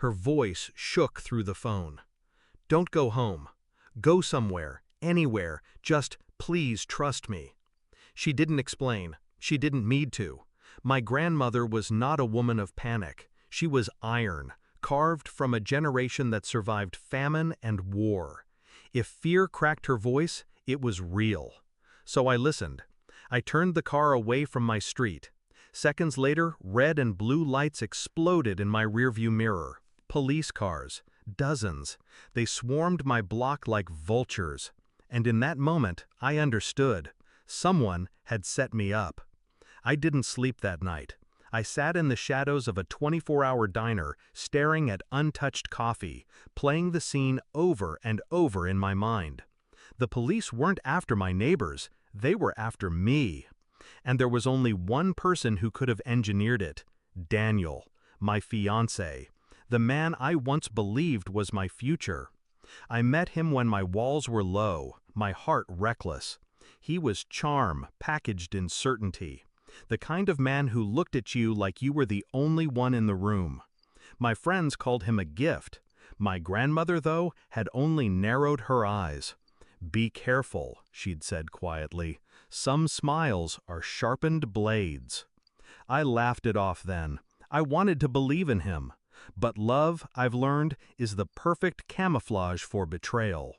Her voice shook through the phone. "Don't go home. Go somewhere, anywhere, just please trust me." She didn't explain. She didn't need to. My grandmother was not a woman of panic. She was iron, carved from a generation that survived famine and war. If fear cracked her voice, it was real. So I listened. I turned the car away from my street. Seconds later, red and blue lights exploded in my rearview mirror. Police cars. Dozens. They swarmed my block like vultures. And in that moment, I understood. Someone had set me up. I didn't sleep that night. I sat in the shadows of a 24-hour diner, staring at untouched coffee, playing the scene over and over in my mind. The police weren't after my neighbors, they were after me. And there was only one person who could have engineered it: Daniel, my fiancé, the man I once believed was my future. I met him when my walls were low, my heart reckless. He was charm packaged in certainty. The kind of man who looked at you like you were the only one in the room. My friends called him a gift. My grandmother, though, had only narrowed her eyes. "Be careful," she'd said quietly. "Some smiles are sharpened blades." I laughed it off then. I wanted to believe in him. But love, I've learned, is the perfect camouflage for betrayal.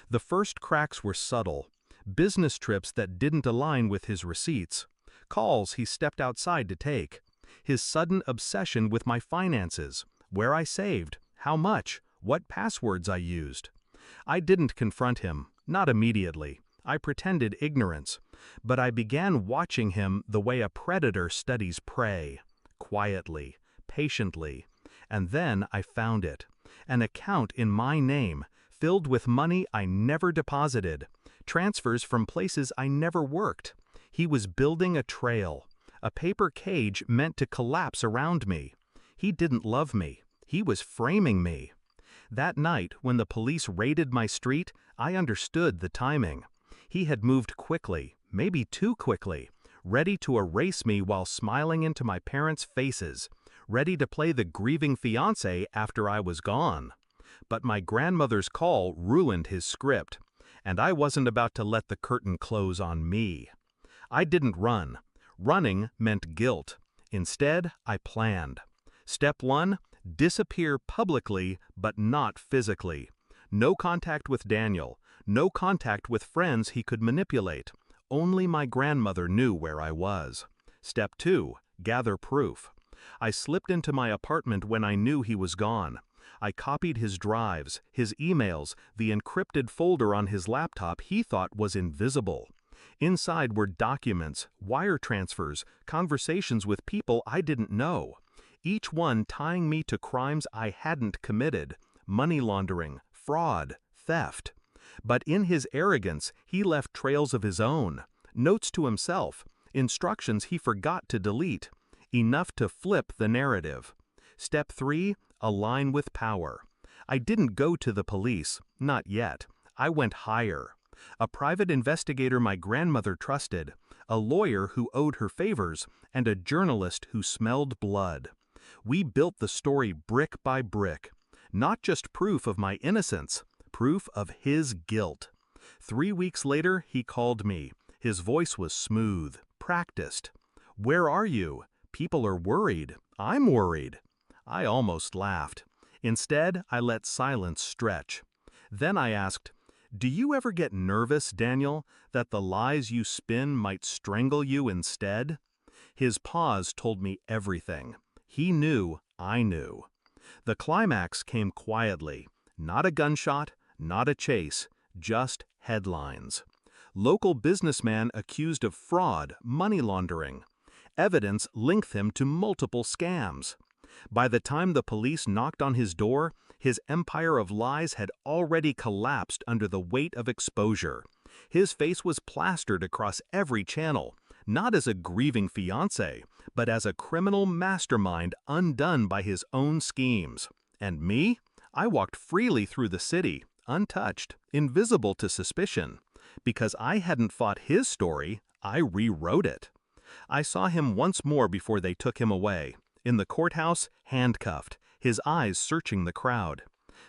The first cracks were subtle. Business trips that didn't align with his receipts. Calls he stepped outside to take. His sudden obsession with my finances, where I saved, how much, what passwords I used. I didn't confront him, not immediately. I pretended ignorance. But I began watching him the way a predator studies prey. Quietly, patiently. And then I found it. An account in my name, filled with money I never deposited. Transfers from places I never worked. He was building a trail, a paper cage meant to collapse around me. He didn't love me. He was framing me. That night, when the police raided my street, I understood the timing. He had moved quickly, maybe too quickly, ready to erase me while smiling into my parents' faces, ready to play the grieving fiancé after I was gone. But my grandmother's call ruined his script, and I wasn't about to let the curtain close on me. I didn't run. Running meant guilt. Instead, I planned. Step 1, disappear publicly, but not physically. No contact with Daniel. No contact with friends he could manipulate. Only my grandmother knew where I was. Step 2, gather proof. I slipped into my apartment when I knew he was gone. I copied his drives, his emails, the encrypted folder on his laptop he thought was invisible. Inside were documents, wire transfers, conversations with people I didn't know, each one tying me to crimes I hadn't committed: money laundering, fraud, theft. But in his arrogance, he left trails of his own, notes to himself, instructions he forgot to delete, enough to flip the narrative. Step 3, align with power. I didn't go to the police, not yet. I went higher. A private investigator my grandmother trusted, a lawyer who owed her favors, and a journalist who smelled blood. We built the story brick by brick. Not just proof of my innocence, proof of his guilt. 3 weeks later, he called me. His voice was smooth, practiced. "Where are you? People are worried. I'm worried." I almost laughed. Instead, I let silence stretch. Then I asked, "Do you ever get nervous, Daniel, that the lies you spin might strangle you instead?" His pause told me everything. He knew I knew. The climax came quietly. Not a gunshot, not a chase, just headlines. Local businessman accused of fraud, money laundering. Evidence linked him to multiple scams. By the time the police knocked on his door, his empire of lies had already collapsed under the weight of exposure. His face was plastered across every channel, not as a grieving fiancé, but as a criminal mastermind undone by his own schemes. And me? I walked freely through the city, untouched, invisible to suspicion. Because I hadn't fought his story, I rewrote it. I saw him once more before they took him away. In the courthouse, handcuffed, his eyes searching the crowd.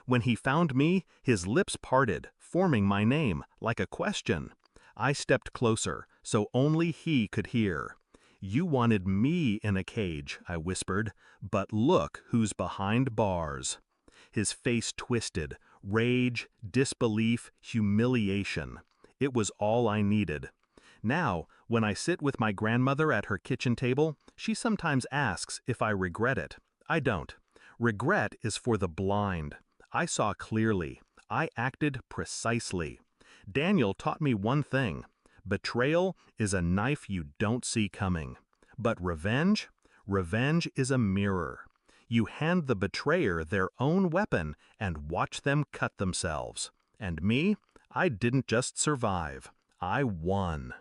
When he found me, his lips parted, forming my name, like a question. I stepped closer, so only he could hear. "You wanted me in a cage," I whispered, "but look who's behind bars." His face twisted, rage, disbelief, humiliation. It was all I needed. Now, when I sit with my grandmother at her kitchen table, she sometimes asks if I regret it. I don't. Regret is for the blind. I saw clearly. I acted precisely. Daniel taught me one thing. Betrayal is a knife you don't see coming. But revenge? Revenge is a mirror. You hand the betrayer their own weapon and watch them cut themselves. And me? I didn't just survive. I won.